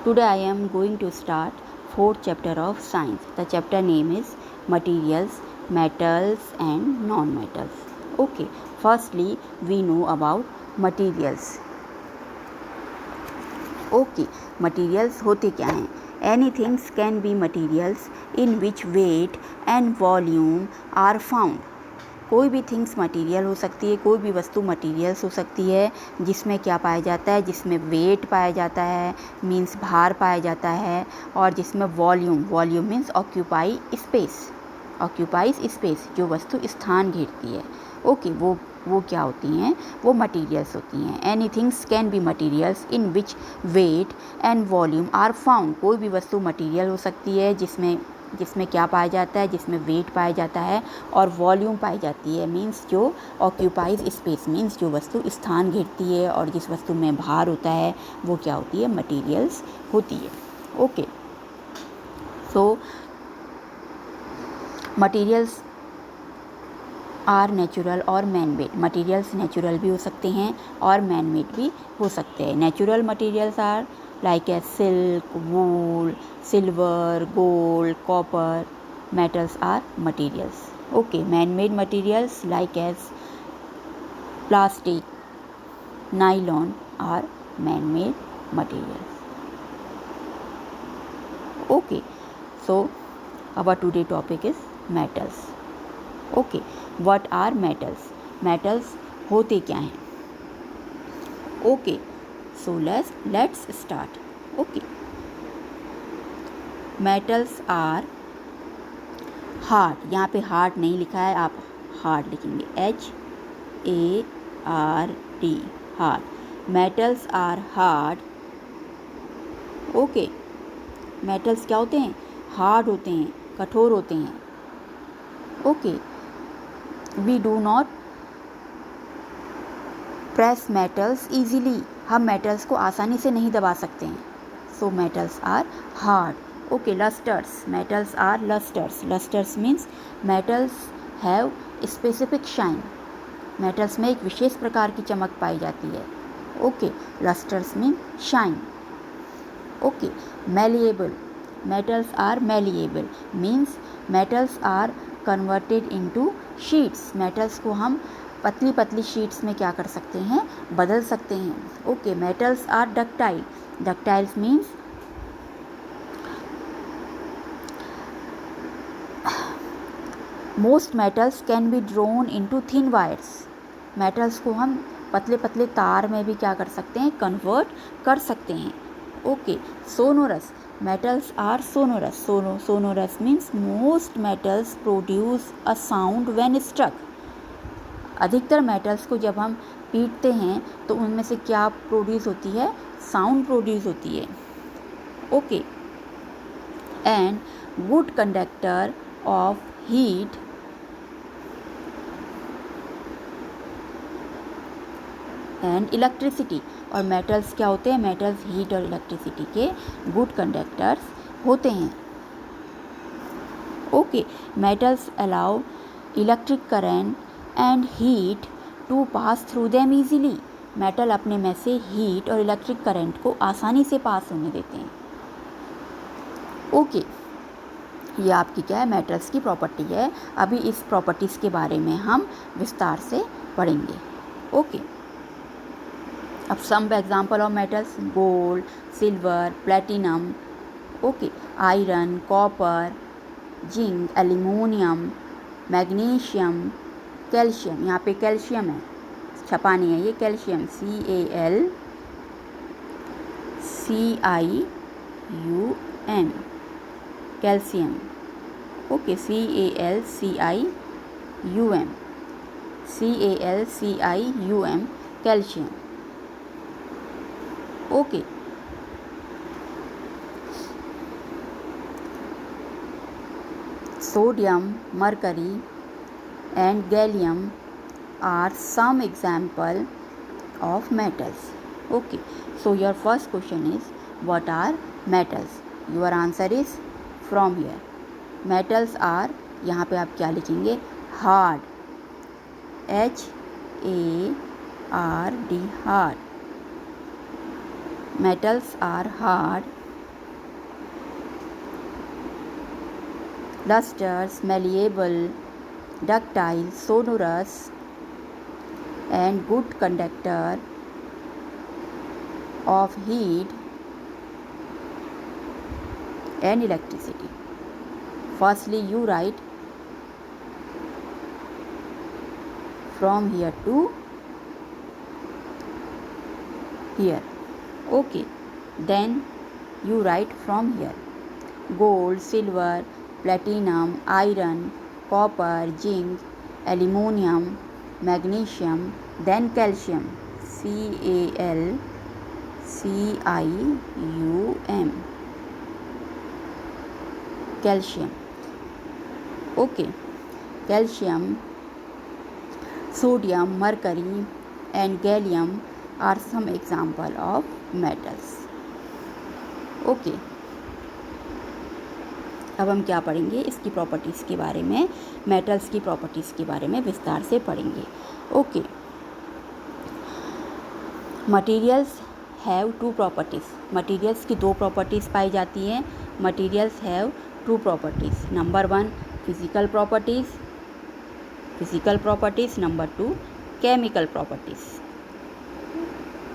Today I am going to start fourth chapter of science. The chapter name is materials, metals and non-metals. Okay, firstly we know about materials. Okay, materials होते क्या हैं? Anything can be materials in which weight and volume are found. कोई भी things material हो सकती है, कोई भी वस्तु मटेरियल्स हो सकती है जिसमें क्या पाया जाता है, जिसमें वेट पाया जाता है, मीन्स भार पाया जाता है, और जिसमें वॉल्यूम मीन्स ऑक्यूपाइज स्पेस, जो वस्तु स्थान घेरती है. ओके, वो क्या होती हैं? वो मटेरियल्स होती हैं. Any things can be materials in which weight and volume are found. कोई भी वस्तु मटेरियल हो सकती है जिसमें क्या पाया जाता है, जिसमें वेट पाया जाता है और वॉल्यूम पाई जाती है, मीन्स जो ऑक्यूपाइज स्पेस, मीन्स जो वस्तु स्थान घेरती है, और जिस वस्तु में भार होता है वो क्या होती है? मटेरियल्स होती है. Okay, so materials are natural और मैन मेड. मटेरियल्स नेचुरल भी हो सकते हैं और मैन मेड भी हो सकते हैं. Natural materials are like as silk, wool, silver, gold, copper. Metals are materials. Okay, man-made materials like as plastic, nylon are man-made materials. Okay, so our today topic is metals. Okay, what are metals? Metals होते क्या हैं? Okay, so let's start. Okay, metals are hard. यहाँ पे hard नहीं लिखा है, आप hard लिखेंगे, HARD, hard. metals are hard. Okay, metals क्या होते हैं? hard होते हैं, कठोर होते हैं. Okay, we do not press metals easily. हम मेटल्स को आसानी से नहीं दबा सकते हैं. So metals are hard. Okay, lusters. Metals are lusters. Lusters means metals have specific shine. Metals में एक विशेष प्रकार की चमक पाई जाती है. Okay, lusters mean shine. Okay, malleable. Metals are malleable means metals are converted into sheets. Metals को हम पतली पतली शीट्स में क्या कर सकते हैं? बदल सकते हैं. Okay, metals are ductile. Ductiles means most metals can be drawn into thin wires. Metals को हम पतले पतले तार में भी क्या कर सकते हैं? कन्वर्ट कर सकते हैं. Okay, sonorous. Metals are sonorous. Sonorous means most metals produce a sound when struck. अधिकतर मेटल्स को जब हम पीटते हैं तो उनमें से क्या प्रोड्यूस होती है? साउंड प्रोड्यूस होती है. Okay, and good conductor of heat and electricity. और मेटल्स क्या होते हैं? मेटल्स हीट और इलेक्ट्रिसिटी के गुड कंडक्टर्स होते हैं. Okay, metals allow electric current and heat to pass through them easily. Metal अपने में से हीट और इलेक्ट्रिक करंट को आसानी से पास होने देते हैं. ओके, ये आपकी क्या है? मेटल्स की प्रॉपर्टी है. अभी इस प्रॉपर्टीज़ के बारे में हम विस्तार से पढ़ेंगे. ओके, अब some example of metals: gold, silver, platinum. Okay, iron, copper, zinc, aluminium, magnesium, calcium. यहाँ पे कैल्शियम है, छपा नहीं है, ये calcium, CALCIUM, calcium. Okay, CALCIUM, calcium. Okay, sodium, mercury and gallium are some example of metals. Okay, so your first question is, what are metals? Your answer is from here. Metals are, यहाँ पे आप क्या लिखेंगे? hard, HARD, hard. Metals are hard lustrous, malleable, ductile, sonorous, and good conductor of heat and electricity. Firstly, you write from here to here. Okay, then you write from here: gold, silver, platinum, iron, copper, zinc, aluminum, magnesium, then calcium, CALCIUM, calcium. Okay, calcium, sodium, mercury, and gallium are some example of metals. Okay, अब हम क्या पढ़ेंगे, इसकी properties के बारे में, metals की properties के बारे में विस्तार से पढ़ेंगे. Okay, materials have two properties. Materials की दो प्रॉपर्टीज़ पाई जाती हैं. Materials have two properties. Number 1 physical properties, number 2 chemical properties.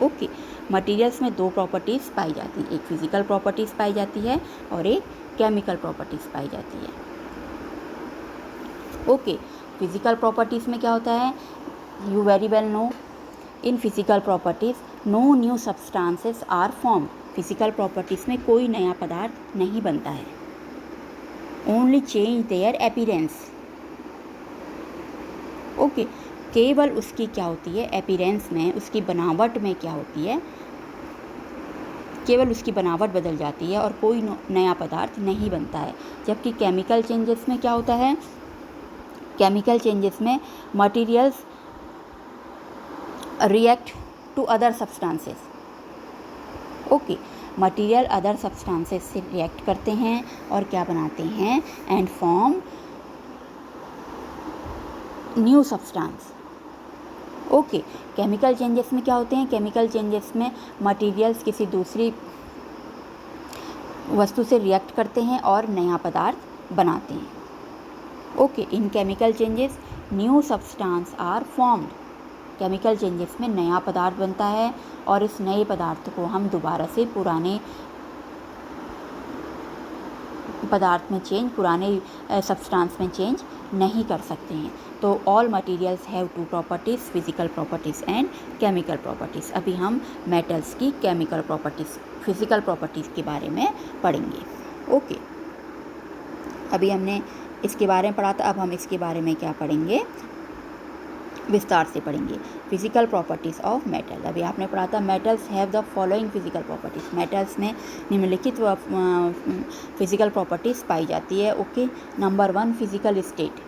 Okay, materials में दो प्रॉपर्टीज़ पाई जाती हैं. एक फिजिकल प्रॉपर्टीज़ पाई जाती है और एक केमिकल प्रॉपर्टीज़ पाई जाती है. ओके, फिजिकल प्रॉपर्टीज़ में क्या होता है, you very well know, in physical properties no new substances are formed. Physical properties में कोई नया पदार्थ नहीं बनता है. Only change their appearance. Okay, केवल उसकी क्या होती है, अपीयरेंस में, उसकी बनावट में क्या होती है, केवल उसकी बनावट बदल जाती है और कोई नया पदार्थ नहीं बनता है. जबकि केमिकल चेंजेस में क्या होता है, केमिकल चेंजेस में materials react to other substances. Okay, material other substances से रिएक्ट करते हैं और क्या बनाते हैं, and form new substance. Okay, chemical changes में क्या होते हैं, केमिकल चेंजेस में मटेरियल्स किसी दूसरी वस्तु से रिएक्ट करते हैं और नया पदार्थ बनाते हैं. Okay, in chemical changes new substance are formed. Chemical changes में नया पदार्थ बनता है और इस नए पदार्थ को हम दोबारा से पुराने पदार्थ में चेंज, पुराने सब्सटेंस में चेंज नहीं कर सकते हैं. तो all materials have two properties, physical properties and chemical properties. अभी हम मेटल्स की केमिकल प्रॉपर्टीज़, फिजिकल प्रॉपर्टीज़ के बारे में पढ़ेंगे. ओके, अभी हमने इसके बारे में पढ़ा था, अब हम इसके बारे में क्या पढ़ेंगे, विस्तार से पढ़ेंगे. Physical properties of metal. अभी आपने पढ़ा था metals have the following physical properties. Metals में निम्नलिखित फिजिकल प्रॉपर्टीज़ पाई जाती है. Okay, number 1 physical state.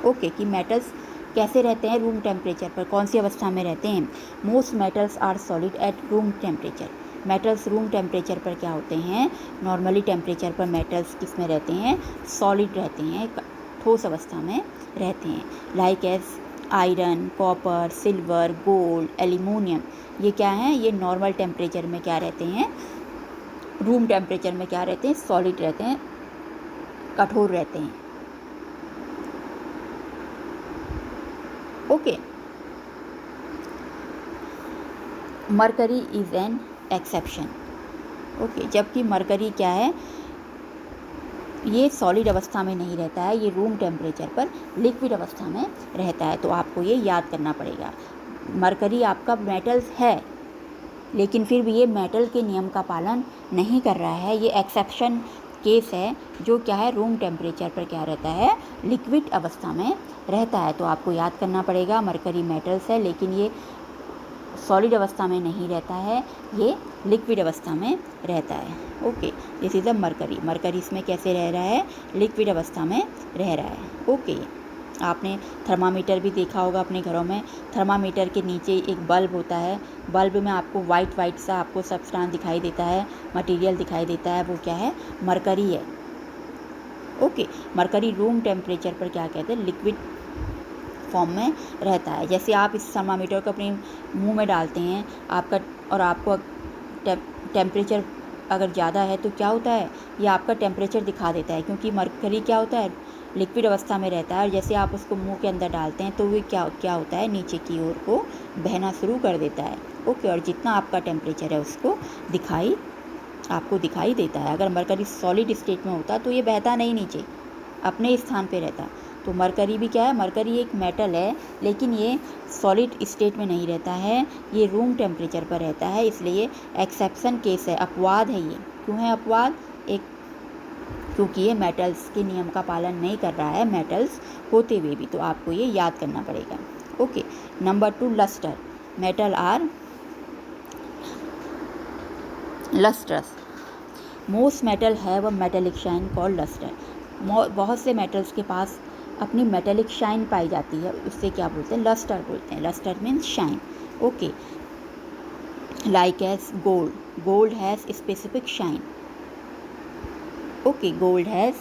Okay, कि मेटल्स कैसे रहते हैं रूम टेम्परेचर पर, कौन सी अवस्था में रहते हैं. Most metals are solid at room temperature. Metals room temperature पर क्या होते हैं, नॉर्मली टेम्परेचर पर मेटल्स किस में रहते हैं, सॉलिड रहते हैं, ठोस अवस्था में रहते हैं. Like as iron, copper, silver, gold, aluminium, ये क्या हैं, ये नॉर्मल टेम्परेचर में क्या रहते हैं, रूम टेम्परेचर में क्या रहते हैं, सॉलिड रहते हैं, कठोर रहते हैं. Okay, mercury is an exception. Okay, जबकि मरकरी क्या है, ये सॉलिड अवस्था में नहीं रहता है, ये रूम टेम्परेचर पर लिक्विड अवस्था में रहता है. तो आपको ये याद करना पड़ेगा. मरकरी आपका मेटल्स है, लेकिन फिर भी ये मेटल के नियम का पालन नहीं कर रहा है. ये एक्सेप्शन केस है, जो क्या है, रूम टेम्परेचर पर क्या रहता है, लिक्विड अवस्था में रहता है. तो आपको याद करना पड़ेगा, मरकरी मेटल्स है, लेकिन ये सॉलिड अवस्था में नहीं रहता है, ये लिक्विड अवस्था में रहता है. Okay, this is a mercury. Mercury इसमें कैसे रह रहा है, लिक्विड अवस्था में रह रहा है. ओके, आपने थर्मामीटर भी देखा होगा अपने घरों में. थर्मामीटर के नीचे एक बल्ब होता है, बल्ब में आपको वाइट सा आपको सब्सटेंस दिखाई देता है, मटेरियल दिखाई देता है, वो क्या है, मरकरी है. ओके, मरकरी रूम टेम्परेचर पर क्या कहते हैं, लिक्विड फॉर्म में रहता है. जैसे आप इस थर्मामीटर को अपने मुंह में डालते हैं आपका, और आपको टेम्परेचर अगर ज़्यादा है तो क्या होता है, ये आपका टेम्परेचर दिखा देता है, क्योंकि मरकरी क्या होता है, लिक्विड अवस्था में रहता है, और जैसे आप उसको मुंह के अंदर डालते हैं तो वो क्या होता है, नीचे की ओर को बहना शुरू कर देता है। ओके, और जितना आपका टेम्परेचर है उसको आपको दिखाई देता है। अगर मरकरी सॉलिड स्टेट में होता तो ये बहता नहीं, नीचे अपने स्थान पे रहता। तो मरकरी भी क्या है, मरकरी एक मेटल है, लेकिन ये सॉलिड स्टेट में नहीं रहता है, ये रूम टेम्परेचर पर रहता है, इसलिए एक्सेप्शन केस है, अपवाद है ये। क्यों है अपवाद? क्योंकि ये मेटल्स के नियम का पालन नहीं कर रहा है, मेटल्स होते हुए भी। तो आपको ये याद करना पड़ेगा। Okay, number 2, lustre. Metal are lustrous. Most metal have a metallic shine called lustre. बहुत से मेटल्स के पास अपनी मेटेलिक शाइन पाई जाती है, उससे क्या बोलते हैं, लस्टर बोलते हैं। Lustre means shine. Okay, like as gold has specific shine. Okay, gold has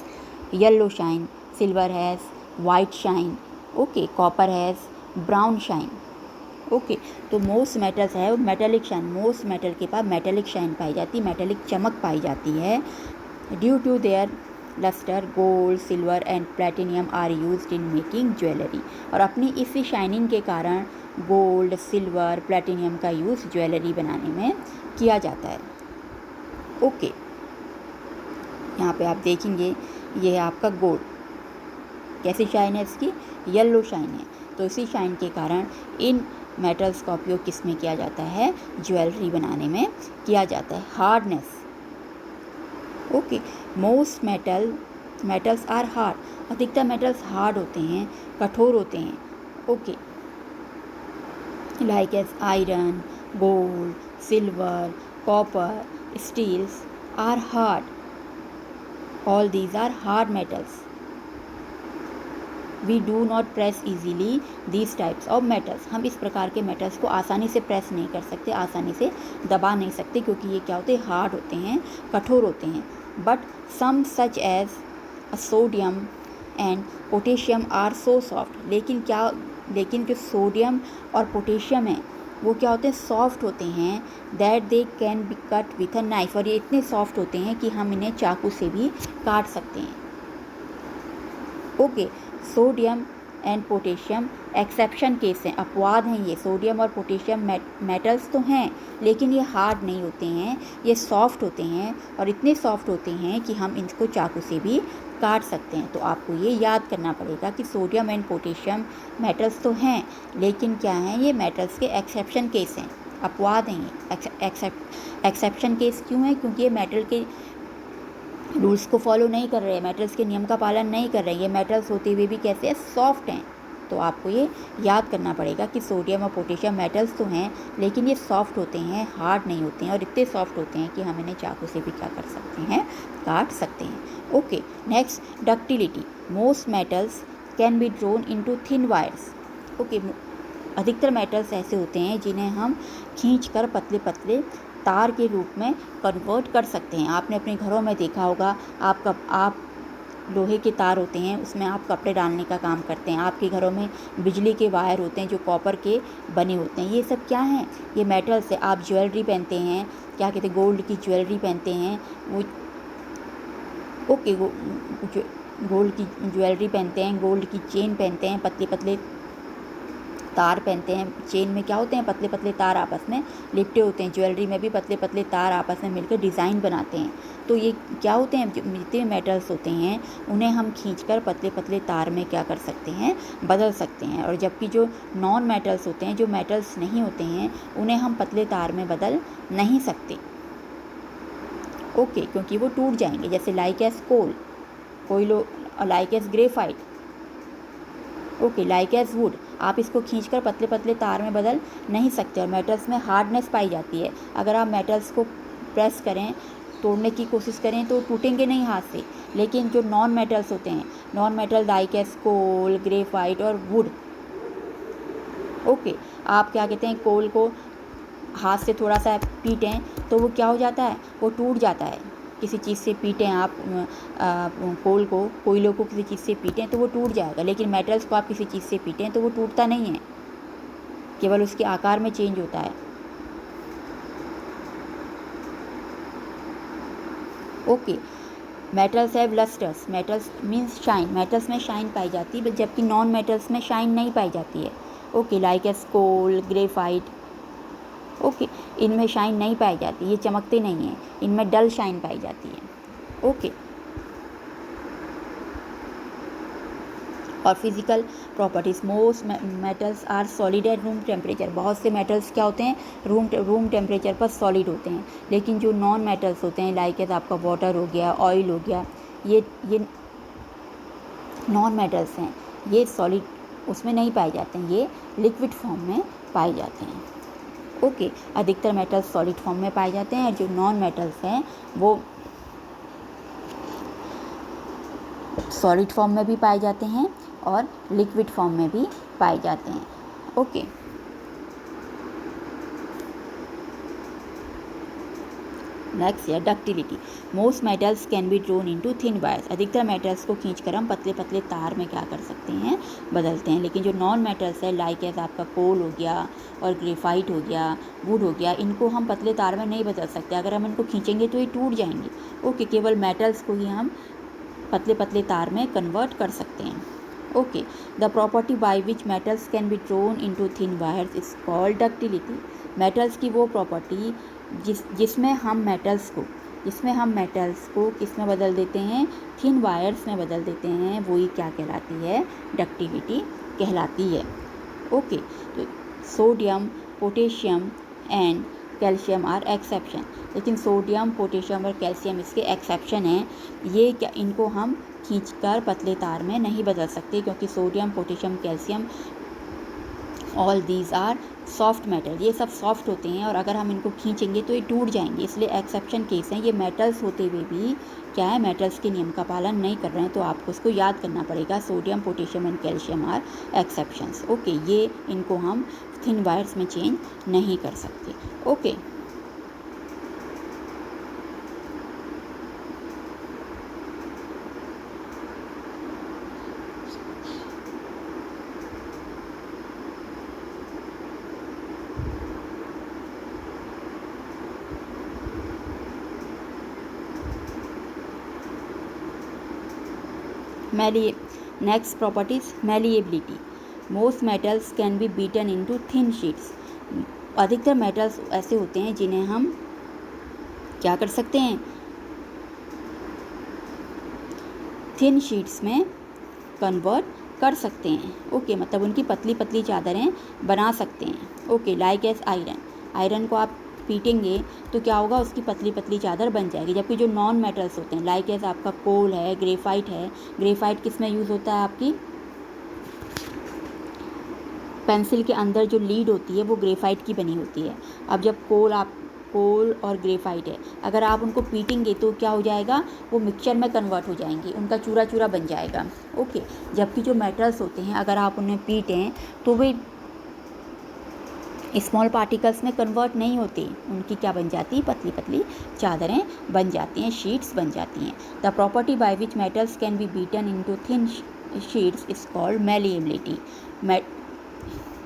yellow shine, silver has white shine. Okay, copper has brown shine. Okay, तो मोस्ट मेटल्स है मेटेलिक शाइन। मोस्ट मेटल के पास metallic shine पाई जाती है, metallic चमक पाई जाती है। Due to their lustre, gold, silver and platinum are used in making jewellery. और अपनी इसी शाइनिंग के कारण गोल्ड, सिल्वर, प्लेटिनियम का यूज़ ज्वेलरी बनाने में किया जाता है। ओके, यहाँ पे आप देखेंगे ये है आपका गोल्ड, कैसी शाइन है इसकी, येलो शाइन है। तो इसी शाइन के कारण इन मेटल्स का उपयोग किस में किया जाता है, ज्वेलरी बनाने में किया जाता है। Hardness. Okay, most metals are hard. अधिकतर मेटल्स हार्ड होते हैं, कठोर होते हैं। Okay, like as iron, gold, silver, copper, steels are hard. All these are hard metals. We do not press easily these types of metals. हम इस प्रकार के मेटल्स को आसानी से प्रेस नहीं कर सकते, आसानी से दबा नहीं सकते, क्योंकि ये क्या होते हैं, हार्ड होते हैं, कठोर होते हैं। But some such as sodium and potassium are so soft. लेकिन जो सोडियम और पोटेशियम है वो क्या होते हैं, सॉफ्ट होते हैं, that they can be cut with a knife. और ये इतने सॉफ्ट होते हैं कि हम इन्हें चाकू से भी काट सकते हैं। Okay, sodium and potassium exception case हैं, अपवाद हैं ये। सोडियम और पोटेशियम मेटल्स तो हैं, लेकिन ये हार्ड नहीं होते हैं, ये सॉफ्ट होते हैं, और इतने सॉफ्ट होते हैं कि हम इनको चाकू से भी काट सकते हैं। तो आपको ये याद करना पड़ेगा कि सोडियम एंड पोटेशियम मेटल्स तो हैं, लेकिन क्या हैं, ये मेटल्स के एक्सेप्शन केस हैं, अपवाद हैं ये। एक्सेप्शन केस क्यों है? क्योंकि ये मेटल के रूल्स को फॉलो नहीं कर रहे हैं, मेटल्स के नियम का पालन नहीं कर रहे हैं। ये मेटल्स होते हुए भी कैसे हैं, सॉफ्ट हैं। तो आपको ये याद करना पड़ेगा कि सोडियम और पोटेशियम मेटल्स तो हैं, लेकिन ये सॉफ्ट होते हैं, हार्ड नहीं होते हैं, और इतने सॉफ्ट होते हैं कि हम इन्हें चाकू से भी क्या कर सकते हैं, काट सकते हैं। Okay, next, ductility. Most metals can be drawn into thin wires. Okay, अधिकतर मेटल्स ऐसे होते हैं जिन्हें हम खींचकर पतले पतले तार के रूप में कन्वर्ट कर सकते हैं। आपने अपने घरों में देखा होगा, आप लोहे के तार होते हैं, उसमें आप कपड़े डालने का काम करते हैं। आपके घरों में बिजली के वायर होते हैं जो कॉपर के बने होते हैं। ये सब क्या हैं, ये मेटल्स है। आप ज्वेलरी पहनते हैं, क्या कहते हैं, गोल्ड की ज्वेलरी पहनते हैं, वो ओके, गोल्ड की ज्वेलरी पहनते हैं, गोल्ड की चेन पहनते हैं, पतले पतले तार पहनते हैं। चेन में क्या होते हैं, पतले पतले तार आपस में लिपटे होते हैं। ज्वेलरी में भी पतले पतले तार आपस में मिलकर डिज़ाइन बनाते हैं। तो ये क्या होते हैं, जितने मेटल्स होते हैं उन्हें हम खींचकर पतले पतले तार में क्या कर सकते हैं, बदल सकते हैं। और जबकि जो नॉन मेटल्स होते हैं, जो मेटल्स नहीं होते हैं, उन्हें हम पतले तार में बदल नहीं सकते। ओके, क्योंकि वो टूट जाएंगे। जैसे लाइक एस कोयलो, like as graphite, okay, like as wood. आप इसको खींचकर पतले पतले तार में बदल नहीं सकते। और मेटल्स में हार्डनेस पाई जाती है। अगर आप मेटल्स को प्रेस करें, तोड़ने की कोशिश करें तो टूटेंगे नहीं हाथ से। लेकिन जो नॉन मेटल्स होते हैं, non metal like as coal, graphite और वुड, ओके, आप क्या कहते हैं, कोल को हाथ से थोड़ा सा पीटें तो वो क्या हो जाता है, वो टूट जाता है। किसी चीज़ से पीटें आप कोयलों को किसी चीज़ से पीटें तो वो टूट जाएगा। लेकिन मेटल्स को आप किसी चीज़ से पीटें तो वो टूटता नहीं है, केवल उसके आकार में चेंज होता है। Okay, metals have lusters, metals means shine, metals में शाइन पाई जाती है जबकि नॉन मेटल्स में शाइन नहीं पाई जाती है। ओके, लाइक एस कोल, ग्रेफाइट, ओके, इनमें शाइन नहीं पाई जाती, ये चमकते नहीं हैं, इनमें डल शाइन पाई जाती है। ओके, और physical properties, most metals are solid at room temperature, बहुत से मेटल्स क्या होते हैं रूम टेम्परेचर पर सॉलिड होते हैं, लेकिन जो नॉन मेटल्स होते हैं लाइक एज आपका वाटर हो गया, ऑयल हो गया, ये नॉन मेटल्स हैं, ये सॉलिड उसमें नहीं पाए जाते हैं, ये लिक्विड फॉर्म में पाए जाते हैं। ओके, अधिकतर मेटल्स सॉलिड फॉर्म में पाए जाते हैं, जो नॉन मेटल्स हैं वो सॉलिड फॉर्म में भी पाए जाते हैं और लिक्विड फॉर्म में भी पाए जाते हैं। ओके, नेक्स्ट है ductility, most metals can be drawn into thin wires, अधिकतर मेटल्स को खींचकर हम पतले पतले तार में क्या कर सकते हैं बदलते हैं, लेकिन जो नॉन मेटल्स है लाइक एज आपका कोल हो गया और ग्रेफाइट हो गया, वुड हो गया, इनको हम पतले तार में नहीं बदल सकते, अगर हम इनको खींचेंगे तो ये टूट जाएंगे। ओके, केवल मेटल्स को ही हम पतले पतले तार में कन्वर्ट कर सकते हैं। Okay, the property by which metals can be drawn into thin wires is called ductility, metals की वो प्रॉपर्टी जिसमें हम मेटल्स को किस में बदल देते हैं, थिन वायर्स में बदल देते हैं, वो ही क्या कहलाती है, डक्टिविटी कहलाती है। ओके, तो sodium, potassium and calcium are exception, लेकिन सोडियम, पोटेशियम और कैल्शियम इसके एक्सेप्शन हैं, ये क्या इनको हम खींचकर पतले तार में नहीं बदल सकते, क्योंकि sodium, potassium, calcium all these are soft metal, ये सब सॉफ्ट होते हैं और अगर हम इनको खींचेंगे तो ये टूट जाएंगे, इसलिए एक्सेप्शन केस हैं, ये मेटल्स होते हुए भी क्या है, मेटल्स के नियम का पालन नहीं कर रहे हैं, तो आपको इसको याद करना पड़ेगा, sodium, potassium and calcium are exceptions. Okay, ये इनको हम थिन वायर्स में चेंज नहीं कर सकते। Okay, next properties, malleability, most metals can B beaten into thin sheets, अधिकतर मेटल्स ऐसे होते हैं जिन्हें हम क्या कर सकते हैं, थिन शीट्स में कन्वर्ट कर सकते हैं। ओके, मतलब उनकी पतली पतली चादरें बना सकते हैं। Okay, like S iron, iron को आप पीटेंगे तो क्या होगा, उसकी पतली पतली चादर बन जाएगी, जबकि जो नॉन मेटल्स होते हैं लाइक एस आपका कोल है, ग्रेफाइट है, ग्रेफाइट किस में यूज़ होता है, आपकी पेंसिल के अंदर जो लीड होती है वो ग्रेफाइट की बनी होती है। अब जब कोल और ग्रेफाइट है, अगर आप उनको पीटेंगे तो क्या हो जाएगा, वो मिक्सचर में कन्वर्ट हो जाएंगी, उनका चूरा चूरा बन जाएगा। ओके, जबकि जो मेटल्स होते हैं अगर आप उन्हें पीटें तो वे स्मॉल पार्टिकल्स में कन्वर्ट नहीं होती, उनकी क्या बन जाती है, पतली पतली चादरें बन जाती हैं, शीट्स बन जाती हैं। The property by which metals can B beaten into thin sheets is called malleability.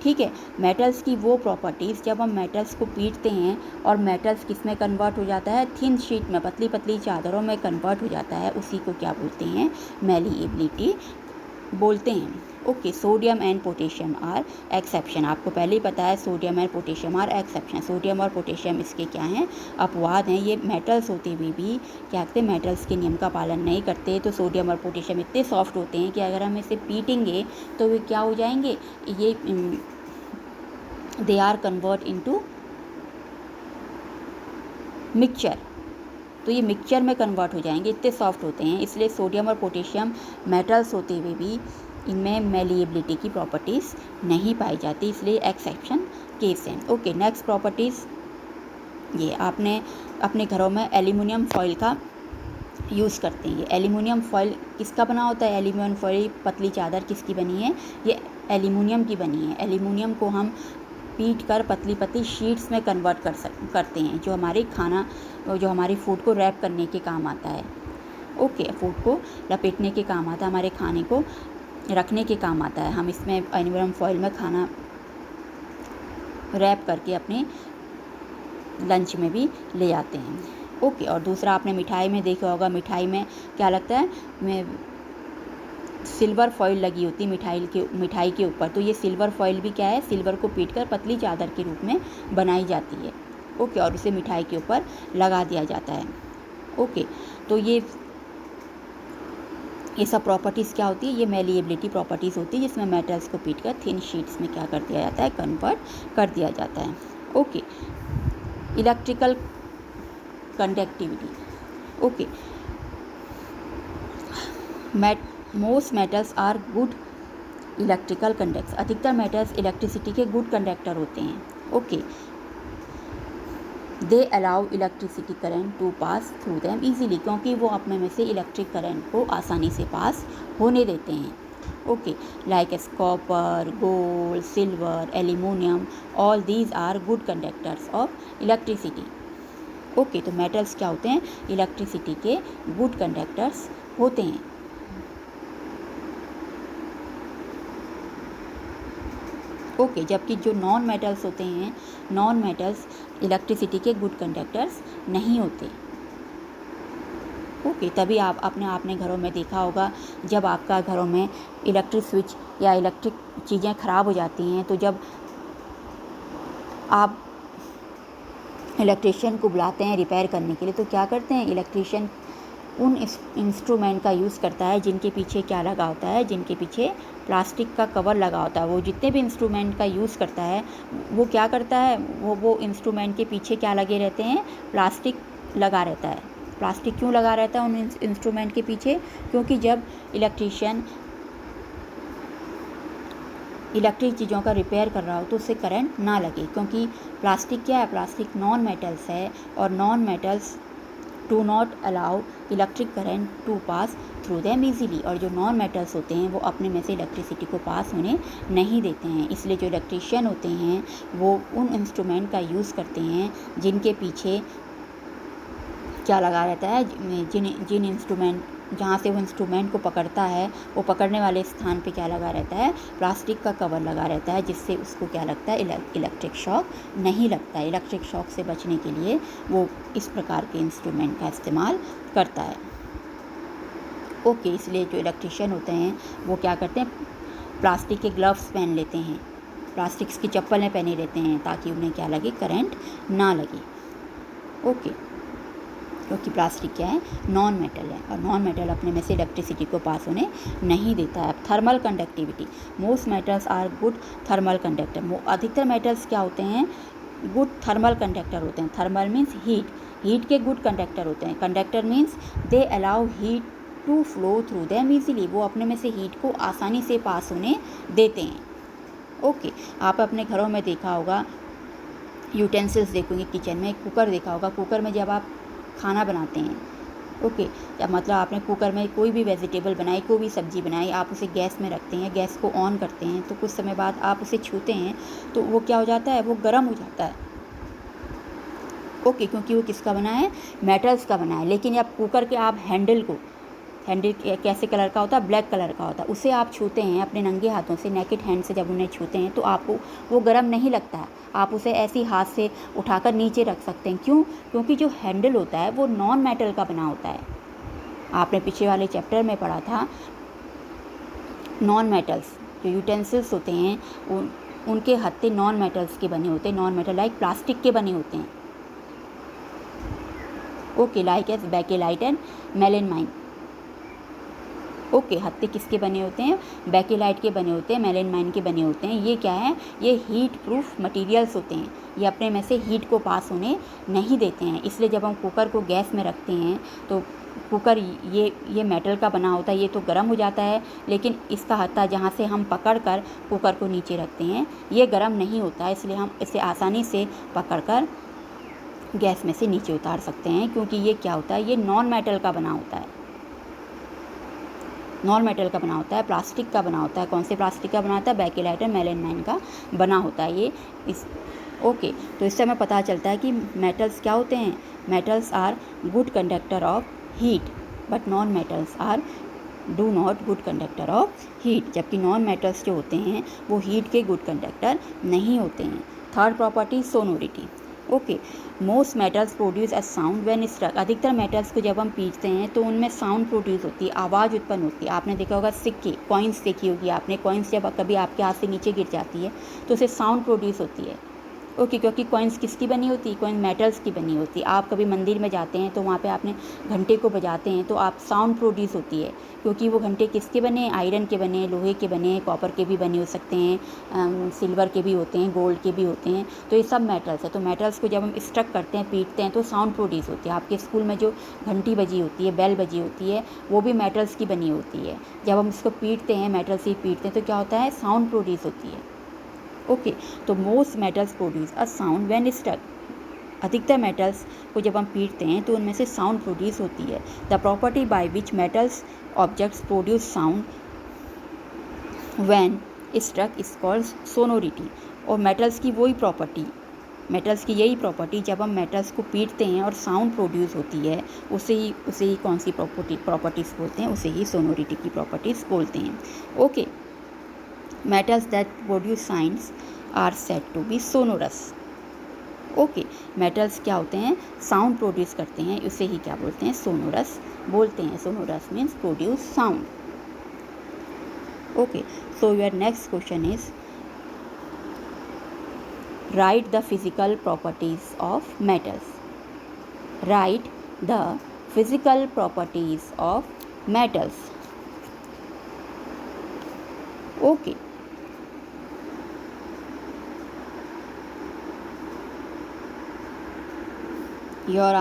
ठीक है, मेटल्स की वो प्रॉपर्टीज़, जब हम मेटल्स को पीटते हैं और मेटल्स किस में कन्वर्ट हो जाता है, थिन शीट में, पतली पतली चादरों में कन्वर्ट हो जाता है, उसी को क्या बोलते हैं, मैलिएबिलिटी बोलते हैं। Okay, sodium and potassium are exception, आपको पहले ही पता है sodium and potassium are exception, sodium और पोटेशियम इसके क्या हैं, अपवाद हैं, ये मेटल्स होते हुए भी क्या कहते हैं, मेटल्स के नियम का पालन नहीं करते, तो सोडियम और पोटेशियम इतने सॉफ्ट होते हैं कि अगर हम इसे पीटेंगे तो वे क्या हो जाएंगे, ये they are convert into mixture, तो ये मिक्सचर में कन्वर्ट हो जाएंगे, इतने सॉफ्ट होते हैं, इसलिए सोडियम और पोटेशियम मेटल्स होते हुए भी इनमें मैलिएबिलिटी की प्रॉपर्टीज़ नहीं पाई जाती, इसलिए एक्सेप्शन केस हैं। ओके, नेक्स्ट प्रॉपर्टीज़, ये आपने अपने घरों में एल्यूमिनियम फॉइल का यूज़ करते हैं। ये एल्यूमिनियम फॉइल किसका बना होता है, एल्यूमिनियम फॉइल, पतली चादर किसकी बनी है, ये एल्यूमिनियम की बनी है। एल्यूमिनियम को हम पीट कर पतली पतली शीट्स में कन्वर्ट करते हैं, जो हमारी फूड को रैप करने के काम आता है। ओके, फूड को लपेटने के काम आता है, हमारे खाने को रखने के काम आता है, हम इसमें एल्यूमिनियम फॉइल में खाना रैप करके अपने लंच में भी ले जाते हैं। ओके, और दूसरा आपने मिठाई में देखा होगा, मिठाई में क्या लगता है, में सिल्वर फॉइल लगी होती है मिठाई के ऊपर। तो ये सिल्वर फॉइल भी क्या है, सिल्वर को पीटकर पतली चादर के रूप में बनाई जाती है। ओके, और उसे मिठाई के ऊपर लगा दिया जाता है। ओके, तो ये सब प्रॉपर्टीज़ क्या होती है, ये मेलिएबिलिटी प्रॉपर्टीज़ होती है, जिसमें मेटल्स को पीटकर थिन शीट्स में क्या कर दिया जाता है, कन्वर्ट कर दिया जाता है। Okay, electrical conductivity. Okay, most metals are good electrical conductors. अधिकतर मेटल्स इलेक्ट्रिसिटी के गुड कंडक्टर होते हैं। Okay, they allow electricity current to pass through them easily, क्योंकि वो अपने में से इलेक्ट्रिक करंट को आसानी से पास होने देते हैं। Okay, like as copper, gold, silver, aluminium, all these are good conductors of electricity. Okay, तो मेटल्स क्या होते हैं, इलेक्ट्रिसिटी के गुड कंडक्टर्स होते हैं। ओके, जबकि जो नॉन मेटल्स होते हैं, नॉन मेटल्स इलेक्ट्रिसिटी के गुड कंडक्टर्स नहीं होते। ओके, तभी आपने घरों में देखा होगा, जब आपका घरों में इलेक्ट्रिक स्विच या इलेक्ट्रिक चीज़ें ख़राब हो जाती हैं, तो जब आप इलेक्ट्रीशियन को बुलाते हैं रिपेयर करने के लिए, तो क्या करते हैं, इलेक्ट्रीशियन उन इंस्ट्रूमेंट का यूज़ करता है जिनके पीछे क्या लगा होता है, जिनके पीछे प्लास्टिक का कवर लगा होता है। वो जितने भी इंस्ट्रूमेंट का यूज़ करता है, वो क्या करता है, वो इंस्ट्रूमेंट के पीछे क्या लगे रहते हैं, प्लास्टिक लगा रहता है। प्लास्टिक क्यों लगा रहता है उन इंस्ट्रूमेंट के पीछे, क्योंकि जब इलेक्ट्रीशियन इलेक्ट्रिक चीज़ों का रिपेयर कर रहा हो तो उससे करंट ना लगे, क्योंकि प्लास्टिक क्या है, प्लास्टिक नॉन मेटल्स है, और non metals do not allow electric current to pass through them easily. और जो नॉन मेटल्स होते हैं वो अपने में से इलेक्ट्रिसिटी को पास होने नहीं देते हैं। इसलिए जो इलेक्ट्रीशियन होते हैं वो उन इंस्ट्रूमेंट का यूज़ करते हैं जिनके पीछे क्या लगा रहता है, जिन इंस्ट्रूमेंट, जहाँ से वो इंस्ट्रूमेंट को पकड़ता है, वो पकड़ने वाले स्थान पे क्या लगा रहता है, प्लास्टिक का कवर लगा रहता है, जिससे उसको क्या लगता है, इलेक्ट्रिक शॉक नहीं लगता है। इलेक्ट्रिक शॉक से बचने के लिए वो इस प्रकार के इंस्ट्रूमेंट का इस्तेमाल करता है। ओके, इसलिए जो इलेक्ट्रीशियन होते हैं वो क्या करते हैं, प्लास्टिक के ग्लव्स पहन लेते हैं, प्लास्टिक की चप्पलें पहने रहते हैं, ताकि उन्हें क्या लगे, करंट ना लगे। ओके, क्योंकि प्लास्टिक क्या है, नॉन मेटल है, और नॉन मेटल अपने में से इलेक्ट्रिसिटी को पास होने नहीं देता है। Thermal conductivity. Most metals are good thermal conductor. अधिकतर मेटल्स क्या होते हैं, गुड थर्मल कंडक्टर होते हैं। थर्मल मीन्स हीट के गुड कंडक्टर होते हैं। Conductor means they allow heat to flow through them easily, वो अपने में से हीट को आसानी से पास होने देते हैं। ओके, आप अपने घरों में देखा होगा, यूटेंसिल्स देखोगे किचन में, कुकर देखा होगा, कुकर में जब आप खाना बनाते हैं, ओके, या मतलब आपने कुकर में कोई भी वेजिटेबल बनाई, कोई भी सब्ज़ी बनाई, आप उसे गैस में रखते हैं, गैस को ऑन करते हैं, तो कुछ समय बाद आप उसे छूते हैं तो वो क्या हो जाता है, वो गर्म हो जाता है। ओके, क्योंकि वो किसका बना है, मेटल्स का बना है। लेकिन अब कुकर के आप हैंडल कैसे कलर का होता है, ब्लैक कलर का होता है, उसे आप छूते हैं अपने नंगे हाथों से, नेकेड हैंड से जब उन्हें छूते हैं तो आपको वो गर्म नहीं लगता है। आप उसे ऐसी हाथ से उठाकर नीचे रख सकते हैं। क्यों, क्योंकि जो हैंडल होता है वो नॉन मेटल का बना होता है। आपने पीछे वाले चैप्टर में पढ़ा था, नॉन मेटल्स जो यूटेंसिल्स होते हैं उनके हत्थे नॉन मेटल्स के बने होते हैं, नॉन मेटल लाइक प्लास्टिक के बने होते हैं। Okay, like as bakelite and melamine. Okay, हत्थे किसके बने होते हैं, बेकेलाइट के बने होते हैं, मेलेनमाइन के बने होते हैं। ये क्या है, ये हीट प्रूफ मटेरियल्स होते हैं, ये अपने में से हीट को पास होने नहीं देते हैं। इसलिए जब हम कुकर को गैस में रखते हैं तो कुकर ये मेटल का बना होता है, ये तो गर्म हो जाता है, लेकिन इसका हत्था जहाँ से हम पकड़ कर कुकर को नीचे रखते हैं ये गर्म नहीं होता है। इसलिए हम इसे आसानी से पकड़ कर गैस में से नीचे उतार सकते हैं, क्योंकि ये क्या होता है, ये नॉन मेटल का बना होता है, नॉन मेटल का बना होता है, प्लास्टिक का बना होता है। कौन से प्लास्टिक का बना होता है, बेकेलाइट और मेलेनमाइन का बना होता है ये ओके, तो इससे हमें पता चलता है कि मेटल्स क्या होते हैं, metals are good conductor of heat but non metals are do not good conductor of heat, जबकि नॉन मेटल्स जो होते हैं वो हीट के गुड कंडक्टर नहीं होते हैं। Third property sonority. Okay, most metals produce a sound when struck. अधिकतर मेटल्स को जब हम पीटते हैं तो उनमें साउंड प्रोड्यूस होती है, आवाज़ उत्पन्न होती है। आपने देखा होगा सिक्के, कॉइन्स देखी होगी आपने, कॉइन्स जब कभी आपके हाथ से नीचे गिर जाती है तो उससे साउंड प्रोड्यूस होती है। ओके, क्योंकि कॉइन्स किसकी बनी होती है? कॉइन मेटल्स की बनी होती है। आप कभी मंदिर में जाते हैं तो वहाँ पे आपने घंटे को बजाते हैं तो आप साउंड प्रोड्यूस होती है, क्योंकि वो घंटे किसके बने हैं? आयरन के बने हैं, लोहे के बने हैं, कॉपर के भी बने हो सकते हैं, सिल्वर के भी होते हैं, गोल्ड के भी होते हैं। तो ये सब मेटल्स है। तो मेटल्स को जब हम स्ट्रक करते हैं, पीटते हैं तो साउंड प्रोड्यूस होती है। आपके स्कूल में जो घंटी बजी होती है, बेल बजी होती है, वो भी मेटल्स की बनी होती है। जब हम इसको पीटते हैं, मेटल से पीटते हैं तो क्या होता है? साउंड प्रोड्यूस होती है। ओके, तो most metals produce a sound when struck. अधिकतर मेटल्स को जब हम पीटते हैं तो उनमें से साउंड प्रोड्यूस होती है। The property by which metals objects produce sound when struck is called sonority. और मेटल्स की वही प्रॉपर्टी, मेटल्स की यही प्रॉपर्टी, जब हम मेटल्स को पीटते हैं और साउंड प्रोड्यूस होती है, उसे ही कौन सी प्रॉपर्टीज़ बोलते हैं? उसे ही सोनोरिटी की प्रॉपर्टीज़ बोलते हैं। Okay, metals that produce sounds are said to be sonorous. Okay, metals क्या होते हैं? साउंड प्रोड्यूस करते हैं, उसे ही क्या बोलते हैं? सोनोरस बोलते हैं। Sonorous means produce sound. Okay, so your next question is right the physical properties of metals. Right the physical properties of metals. Okay, your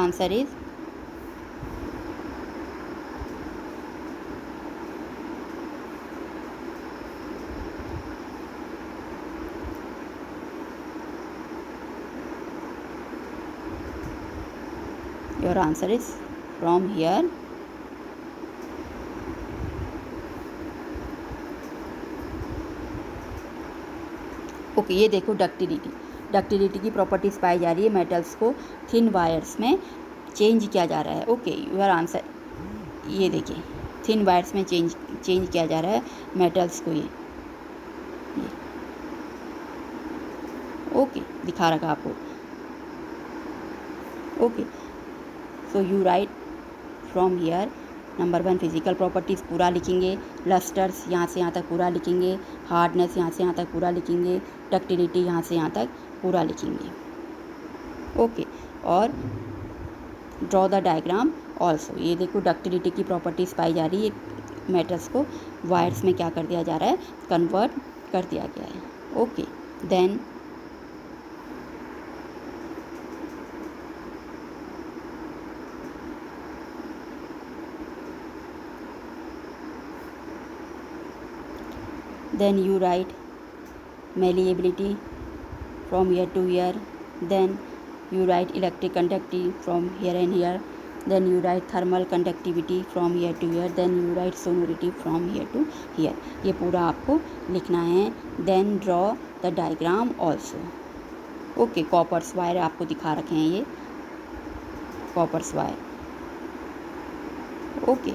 answer is from here. Okay, ये देखो डक्टिलिटी की properties पाई जा रही है। Metals को thin wires में change किया जा रहा है। ओके, योर आंसर, ये देखिए थिन वायर्स में चेंज किया जा रहा है मेटल्स को। ये ओके दिखा रखा आपको। Okay, so you right from here. Number 1 physical properties पूरा लिखेंगे, लस्टर्स यहाँ से यहाँ तक पूरा लिखेंगे, हार्डनेस यहाँ से यहाँ तक पूरा लिखेंगे, डक्टिलिटी यहाँ से यहाँ तक पूरा लिखेंगे। ओके, और ड्रॉ द डायग्राम ऑल्सो। ये देखो डक्टिलिटी की प्रॉपर्टीज़ पाई जा रही है। मेटल्स को वायर्स में क्या कर दिया जा रहा है? कन्वर्ट कर दिया गया है। Okay, then you write malleability from here to here, then you write electric conductivity from here and here, then you write thermal conductivity from here to here, then you write sonority from here to here। ये पूरा आपको लिखना है। then draw the diagram also। Okay, copper's wire आपको दिखा रखे हैं, ये कॉपर्स वायर। ओके,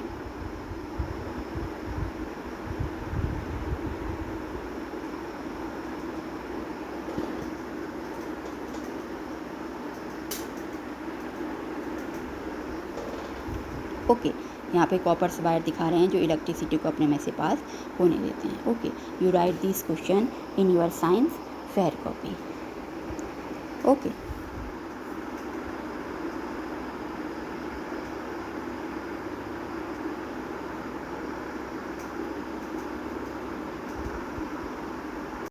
ओके, यहाँ पे कॉपर्स वायर दिखा रहे हैं जो इलेक्ट्रिसिटी को अपने में से पास होने देते हैं। Okay, you right this question in your science fair copy. Okay.